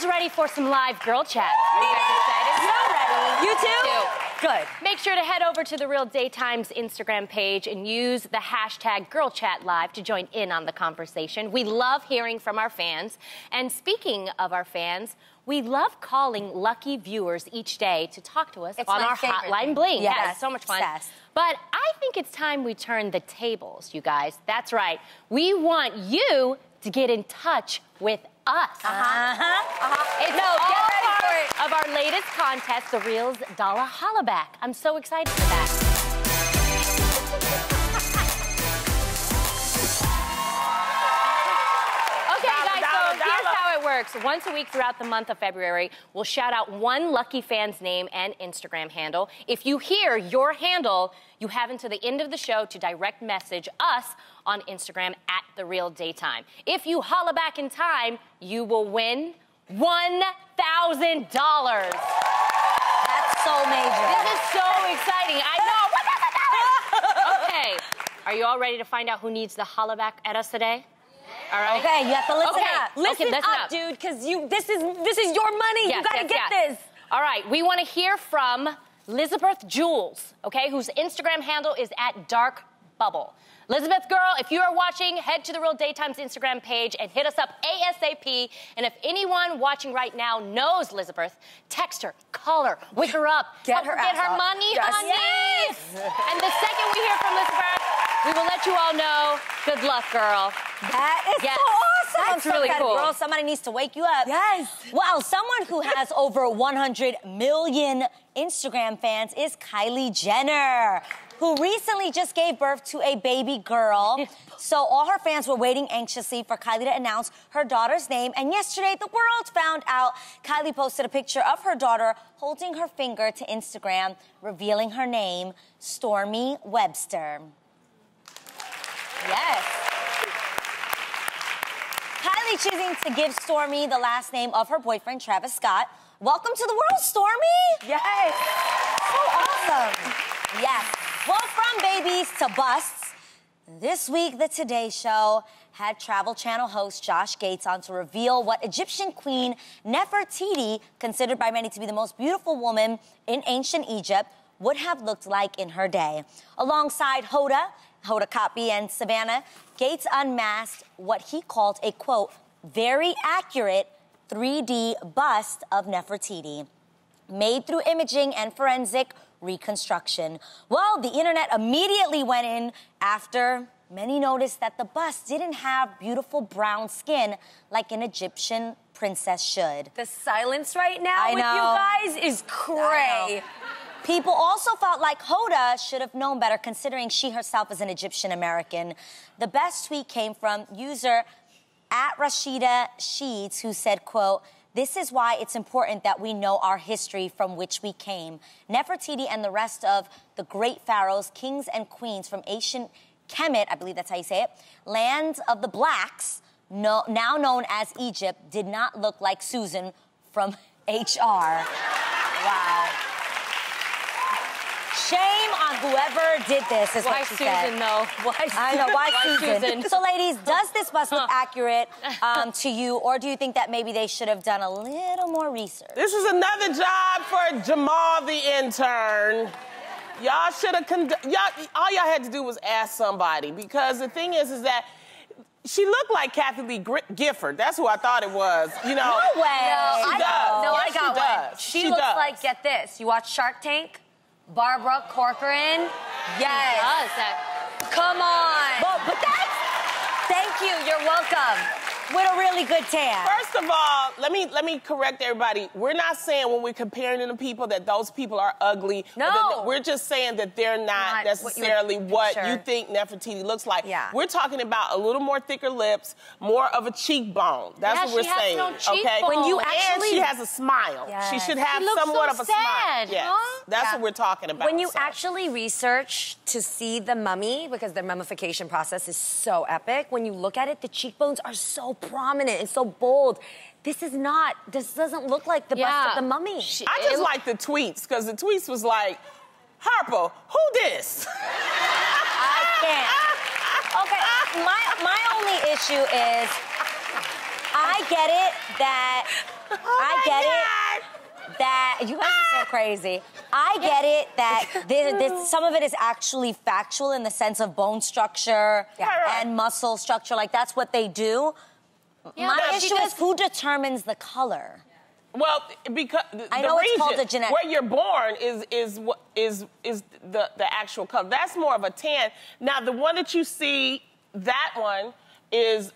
Who's ready for some live girl chat? Are you guys excited? So ready. You too? Good. Make sure to head over to The Real Daytime's Instagram page and use the hashtag GirlChatLive to join in on the conversation. We love hearing from our fans. And speaking of our fans, we love calling lucky viewers each day to talk to us on our hotline bling. Yes. Yeah, it's so much fun. But I think it's time we turn the tables, you guys. That's right. We want you to get in touch with us. It's get ready for it. of our latest contest, The Real's Dollar Hollaback. I'm so excited for that. Here's how it works. Once a week throughout the month of February, we'll shout out one lucky fan's name and Instagram handle. If you hear your handle, you have until the end of the show to direct message us on Instagram at The Real Daytime. If you holla back in time, you will win $1,000. That's so major. This is so exciting. I know. $1,000. Okay. Are you all ready to find out who needs the holla back at us today? All right. Okay, you have to listen up. Listen up, dude, because this is your money. Yes, you gotta get this. All right, we want to hear from Elizabeth Jules, okay, whose Instagram handle is @darkbubble. Elizabeth, girl, if you are watching, head to The Real Daytime's Instagram page and hit us up ASAP. And if anyone watching right now knows Elizabeth, text her, call her, wake her up, get her money, honey. Yes. And the second we hear from Elizabeth, we will let you all know. Good luck, girl. That is so awesome. That's really cool. Girl, somebody needs to wake you up. Yes. Wow, someone who has over 100 million Instagram fans is Kylie Jenner, who recently just gave birth to a baby girl. So all her fans were waiting anxiously for Kylie to announce her daughter's name. And yesterday, the world found out. Kylie posted a picture of her daughter holding her finger to Instagram, revealing her name, Stormy Webster. Yes. Kylie choosing to give Stormy the last name of her boyfriend, Travis Scott. Welcome to the world, Stormy. Yes. So awesome. Yes. Well, from babies to busts, this week the Today Show had Travel Channel host Josh Gates on to reveal what Egyptian queen Nefertiti, considered by many to be the most beautiful woman in ancient Egypt, would have looked like in her day. Alongside Hoda Kotb, and Savannah, Gates unmasked what he called a, quote, very accurate 3D bust of Nefertiti, made through imaging and forensic reconstruction. Well, the internet immediately went in after many noticed that the bust didn't have beautiful brown skin like an Egyptian princess should. The silence right now with you guys is cray. People also felt like Hoda should have known better, considering she herself is an Egyptian American. The best tweet came from user @Rashida Sheeds, who said, quote, this is why it's important that we know our history from which we came. Nefertiti and the rest of the great pharaohs, kings, and queens from ancient Kemet, I believe that's how you say it, land of the blacks, now known as Egypt, did not look like Susan from HR. Wow. Shame on whoever did this, is what she said. Why Susan, though? I know, why Susan? So, ladies, does this bust look accurate to you, or do you think that maybe they should have done a little more research? This is another job for Jamal the intern. Y'all should have all y'all had to do was ask somebody, because the thing is that she looked like Kathy Lee Gifford. That's who I thought it was. You know? No way. She does. No, yes, I got one. does. She looks like, get this, you watch Shark Tank? Barbara Corcoran? Yes. Come on. Well, but that's... Thank you. You're welcome. With a really good tan. First of all, let me correct everybody. We're not saying when we're comparing them to people that those people are ugly. No. We're just saying that they're not necessarily what you think Nefertiti looks like. Yeah. We're talking about a little more thicker lips, more of a cheekbone. That's what we're saying. No okay. When you and she has a smile. Yes. She should have looks somewhat so of a smile. sad, Yes. huh? That's what we're talking about. When you actually research to see the mummy, because their mummification process is so epic, when you look at it, the cheekbones are so prominent and so bold. This doesn't look like the bust of the mummy. I just like the tweets, because the tweets was like, Harper, who this? I can't. Okay, my only issue is, I get it that I get it that you guys are so crazy. I get it that some of it is actually factual in the sense of bone structure and muscle structure. Like, that's what they do. Yeah, My issue is who determines the color. Well, because I know it's called the genetic. Where you're born is the actual color. That's more of a tan. Now, the one that you see, that one is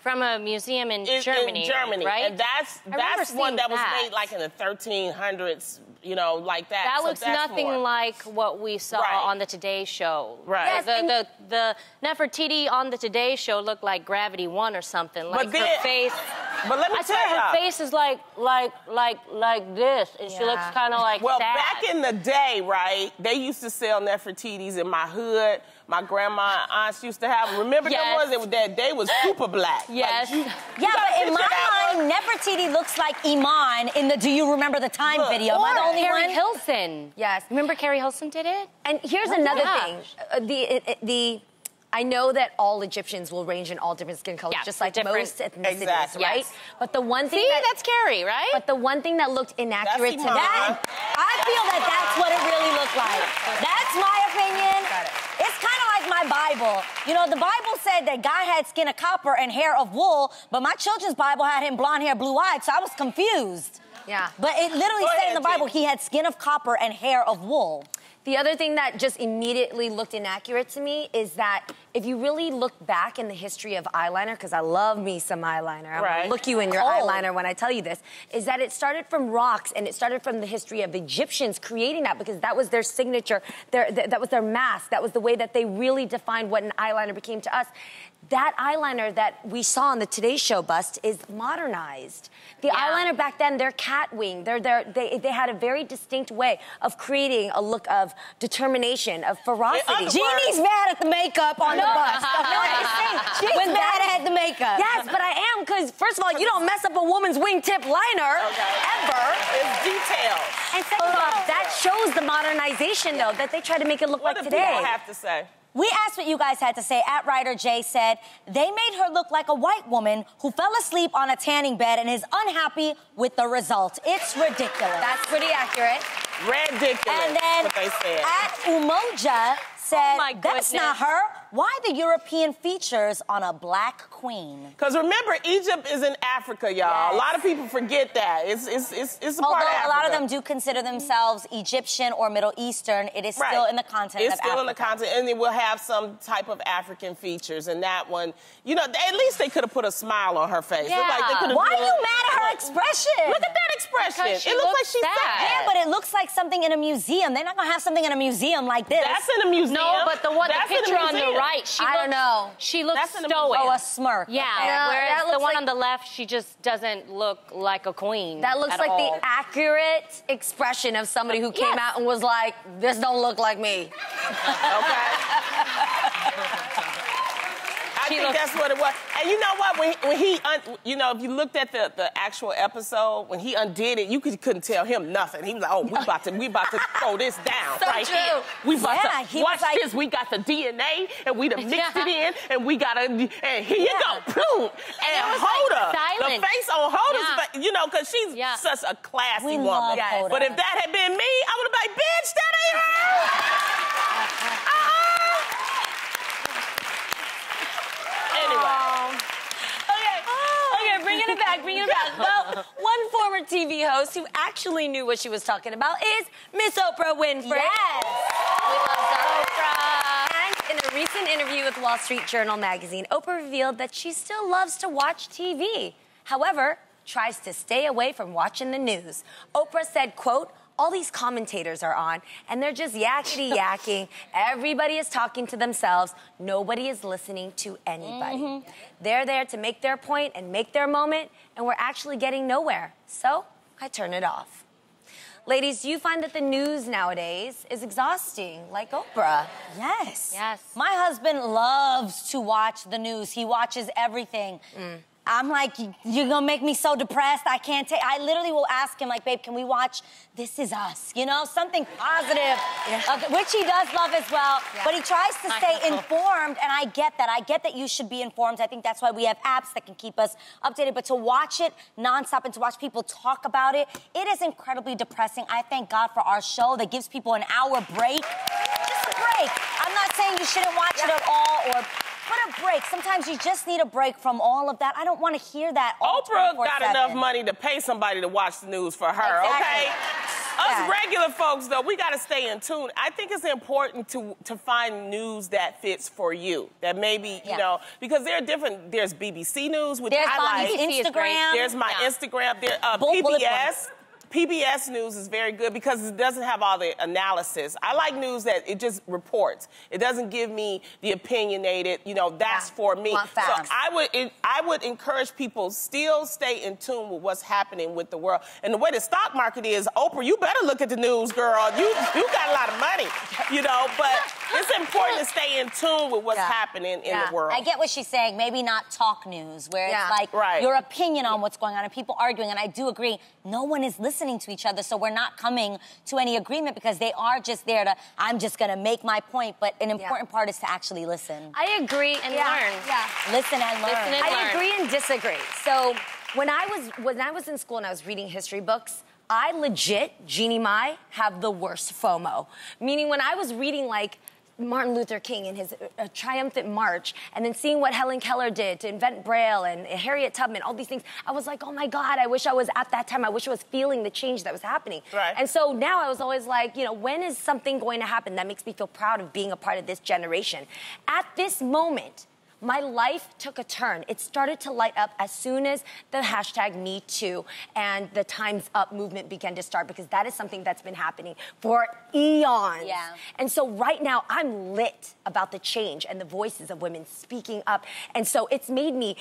from a museum in Germany. Right? And that's one that was made like in the 1300s. You know, like that. That so looks nothing like what we saw on the Today Show. Right. Yes, the Nefertiti on the Today Show looked like Gravity 1 or something. Like her face. But let me tell you, her face is like this, and she looks kind of like sad. Back in the day, right? They used to sell Nefertitis in my hood. My grandma and aunts used to have them. Remember the ones that they was super black? Yes. Like But in my mind, Nefertiti looks like Iman in the Do You Remember the Time video. Am I the only Carrie one? Hilson. Yes. Remember Carrie Hilson did it? And here's another thing. I know that all Egyptians will range in all different skin colors, just like most ethnicities, right? Yes. But the one thing that's Carrie, right? But the one thing that looked inaccurate to that, I feel that's what it really looked like. That's my opinion. It's kind of like my Bible. You know, the Bible said that guy had skin of copper and hair of wool, but my children's Bible had him blonde hair, blue-eyed, so I was confused. Yeah. But it literally said in the Bible he had skin of copper and hair of wool. The other thing that just immediately looked inaccurate to me is that if you really look back in the history of eyeliner, because I love me some eyeliner, I'm gonna look you in your eyeliner when I tell you this, is that it started from rocks and it started from the history of Egyptians creating that because that was their signature, that was their mask, that was the way that they really defined what an eyeliner became to us. That eyeliner that we saw on the Today Show bust is modernized. The eyeliner back then, they're cat wing. They had a very distinct way of creating a look of determination, of ferocity. Jeannie's mad at the makeup on the bust. She's mad at the makeup. Yes, but I am, because first of all, you don't mess up a woman's wingtip liner, ever. It's detailed. And second of all, that shows the modernization, though, that they try to make it look like today. What do people have to say? We asked what you guys had to say. @Writer Jay said, they made her look like a white woman who fell asleep on a tanning bed and is unhappy with the result. It's ridiculous. That's pretty accurate. Ridiculous, and then what they said. @Umoja said, that's not her. Why the European features on a black queen? Because remember, Egypt is in Africa, y'all. A lot of people forget that. It's a part of Africa. A lot of them do consider themselves Egyptian or Middle Eastern, it is still in the continent of Africa. It's still in the continent, and it will have some type of African features. And that one, you know, at least they could have put a smile on her face. Yeah. Like Why are you mad at her expression? Look at that expression. It looks like she's sad. Yeah, but it looks like something in a museum. They're not going to have something in a museum like this. That's in a museum. No, but the picture on the right, she looks stoic. Oh, a smirk. Yeah, whereas the one on the left, she just doesn't look like a queen. That looks like the accurate expression of somebody who came out and was like, this don't look like me. Okay. I think that's what it was. And you know what? When he, you know, if you looked at the actual episode, when he undid it, you couldn't tell him nothing. He was like, oh, we about to throw this down right here. We about to watch this. We got the DNA, and we done mixed it in, and we got to, and here you go, boom. And Hoda, the face on Hoda's face, you know, because she's such a classy woman. But if that had been me, I would have been like, bitch, that ain't her. Okay, bringing it back. Well, one former TV host who actually knew what she was talking about is Miss Oprah Winfrey. Yes. We love Oprah. And in a recent interview with Wall Street Journal magazine, Oprah revealed that she still loves to watch TV. However, tries to stay away from watching the news. Oprah said, quote, all these commentators are on, and they're just yakety-yakking. Everybody is talking to themselves. Nobody is listening to anybody. They're there to make their point and make their moment, and we're actually getting nowhere. So I turn it off. Ladies, do you find that the news nowadays is exhausting, like Oprah? Yes. Yes. My husband loves to watch the news. He watches everything. I'm like, you're gonna make me so depressed, I can't take. I literally will ask him, like, babe, can we watch This Is Us? You know, something positive, which he does love as well. Yeah. But he tries to stay informed, and I get that. I get that you should be informed. I think that's why we have apps that can keep us updated. But to watch it nonstop and to watch people talk about it, it is incredibly depressing. I thank God for our show that gives people an hour break. Just a break. I'm not saying you shouldn't watch it at all, or put a break. Sometimes you just need a break from all of that. I don't want to hear that all Oprah got enough money to pay somebody to watch the news for her, okay? Us regular folks, though, we got to stay in tune. I think it's important to find news that fits for you. That maybe, you know, because there are different, there's BBC News, which I like. Instagram. There's my Instagram. There, PBS. PBS News is very good because it doesn't have all the analysis. I like news that it just reports. It doesn't give me the opinionated, you know, that's for me. So I would encourage people still stay in tune with what's happening with the world. And the way the stock market is, Oprah, you better look at the news, girl. You got a lot of money, you know, but it's important to stay in tune with what's happening in the world. I get what she's saying. Maybe not talk news, where it's like your opinion on what's going on and people arguing. And I do agree, no one is listening to each other, so we're not coming to any agreement because they are just there to, I'm just going to make my point, but an important part is to actually listen. I agree and learn. Yeah. Listen and learn. I agree and disagree. So when I was in school and I was reading history books, I legit, Jeannie Mai, have the worst FOMO. Meaning when I was reading, like, Martin Luther King and his triumphant march, and then seeing what Helen Keller did to invent Braille and Harriet Tubman, all these things, I was like, oh my God, I wish I was at that time. I wish I was feeling the change that was happening. Right. And so now I was always like, you know, when is something going to happen that makes me feel proud of being a part of this generation? At this moment, my life took a turn. It started to light up as soon as the hashtag #MeToo and the Time's Up movement began to start, because that is something that's been happening for eons. Yeah. And so right now, I'm lit about the change and the voices of women speaking up. And so it's made me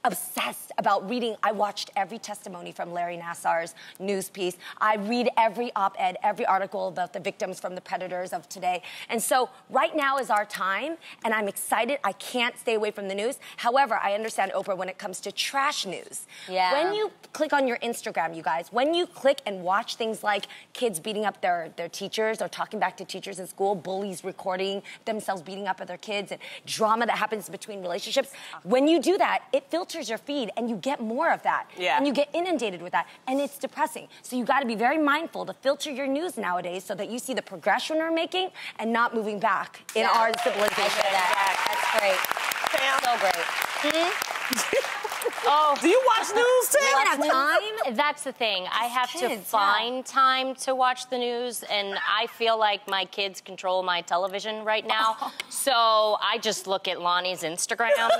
obsessed about reading. I watched every testimony from Larry Nassar's news piece. I read every op-ed, every article about the victims from the predators of today. And so right now is our time, and I'm excited. I can't stay away from the news. However, I understand, Oprah, when it comes to trash news. Yeah. When you click on your Instagram, you guys, when you click and watch things like kids beating up their teachers or talking back to teachers in school, bullies recording themselves beating up other kids, and drama that happens between relationships, when you do that, it filters your feed and you get more of that. Yeah. And you get inundated with that. And it's depressing. So you got to be very mindful to filter your news nowadays so that you see the progression we're making and not moving back in our civilization. I hear that. That's great. Sam. So great. Oh, do you watch news too? You don't have time. That's the thing. I have to find time to watch the news, and I feel like my kids control my television right now. So I just look at Lonnie's Instagram, and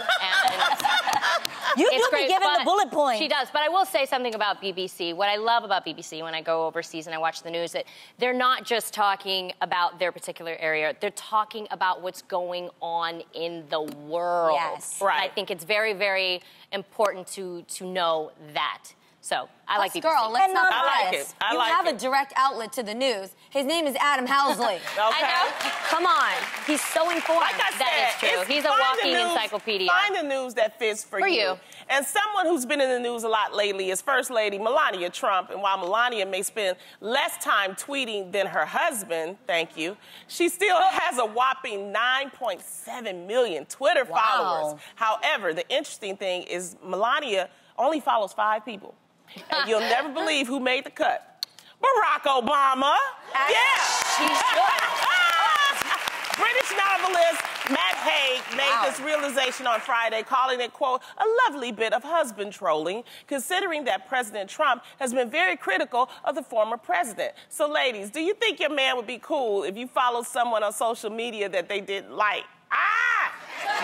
you it's do great, be giving the bullet points. She does, but I will say something about BBC. What I love about BBC when I go overseas and I watch the news, that they're not just talking about their particular area. They're talking about what's going on in the world. Yes. Right. And I think it's very, very important to know that. So I like BBC. Girl, let's not I like forget, it. I you like have it. a direct outlet to the news. His name is Adam Housley. Okay. Come on. He's so informed. Like I said, That is true. He's a walking encyclopedia. Find the news that fits for you. And someone who's been in the news a lot lately is First Lady Melania Trump. And while Melania may spend less time tweeting than her husband, thank you, she still has a whopping 9.7 million Twitter followers. However, the interesting thing is Melania only follows 5 people. And you'll never believe who made the cut. Barack Obama. He should. British novelist Matt Haig made this realization on Friday, calling it, quote, a lovely bit of husband trolling, considering that President Trump has been very critical of the former president. So, ladies, do you think your man would be cool if you followed someone on social media that they didn't like?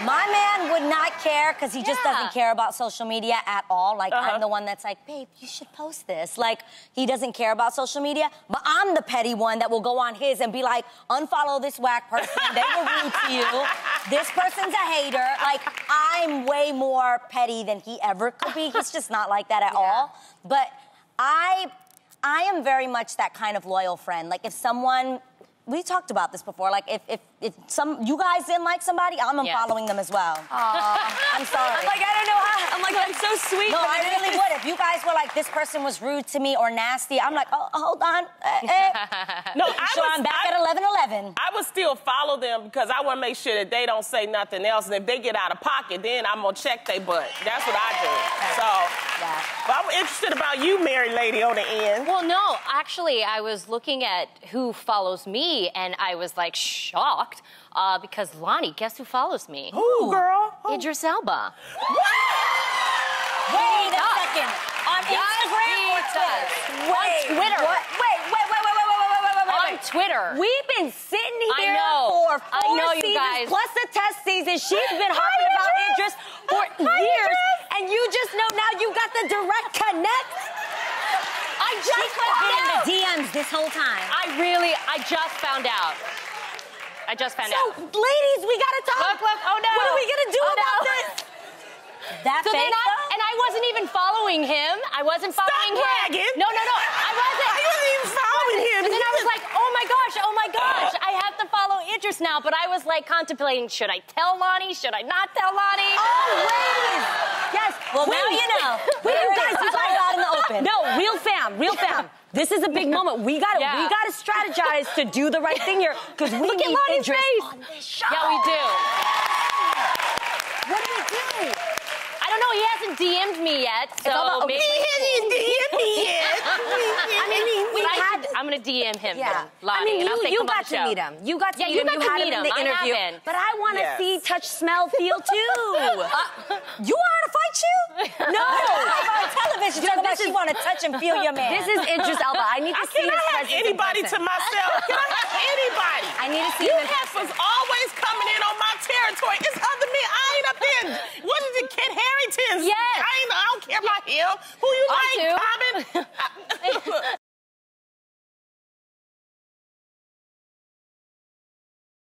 My man would not care, because he just doesn't care about social media at all. Like, I'm the one that's like, babe, you should post this. Like, he doesn't care about social media, but I'm the petty one that will go on his and be like, unfollow this whack person. They were rude to you. This person's a hater. Like, I'm way more petty than he ever could be. He's just not like that at all. But I am very much that kind of loyal friend. Like, if someone... We talked about this before. Like, if you guys didn't like somebody, I'm unfollowing them as well. I'm sorry. I'm like, I don't know how I'm like, that's so sweet. No, I really would. If you guys were like, this person was rude to me or nasty, I'm like, oh, hold on. No, I'm back at 11:11. I would still follow them because I want to make sure that they don't say nothing else. And if they get out of pocket, then I'm going to check their butt. That's what I do. But I'm interested about you, married lady, on the end. Well, no, actually, I was looking at who follows me, and I was, like, shocked because, Lonnie, guess who follows me? Who, girl? Who? Idris Elba. Wait a second. On Instagram or Twitter? On Twitter. What? Wait. On Twitter. We've been sitting here I for 4 you seasons guys. plus the test season. She's been hopping about Idris for years, and you just know now you got the direct connect. I just found Been in out. the DMs this whole time. I just found out. So, ladies, we gotta talk. Look, oh no. What are we gonna do about this? That So fake though? and I wasn't even following him. I wasn't following him. bragging. No, I wasn't. I wasn't even following him. And then I was like, oh my gosh, I have to follow Idris now. But I was like contemplating, should I tell Lonnie? Should I not tell Lonnie? Oh, ladies. Yes. Well, now you know. You guys, It's all out in the open. No, real fam. This is a big moment. We gotta strategize to do the right thing here because we Look at need Lonnie's Idris face. on this show. Yeah, we do. What do we do? I don't know. He hasn't DM'd me yet, so maybe. I'm gonna DM him. Yeah. Then, Lonnie, and I'll take you him on got the to show. meet him. You got to meet you him. got You to had meet him in him. the I interview. haven't. But I want to Yes. see, touch, smell, feel too. You want her to fight you? No. On television, talking about she want to touch and feel your man. This is Idris Elba. I need to see Can his I have presence in anybody person. to myself? Can I have anybody? I need to see You him in heifers always coming in on my territory. It's other men. I ain't up there. What is it, Kit Harington's? Yes. I don't care about him. Who you like, do. Common?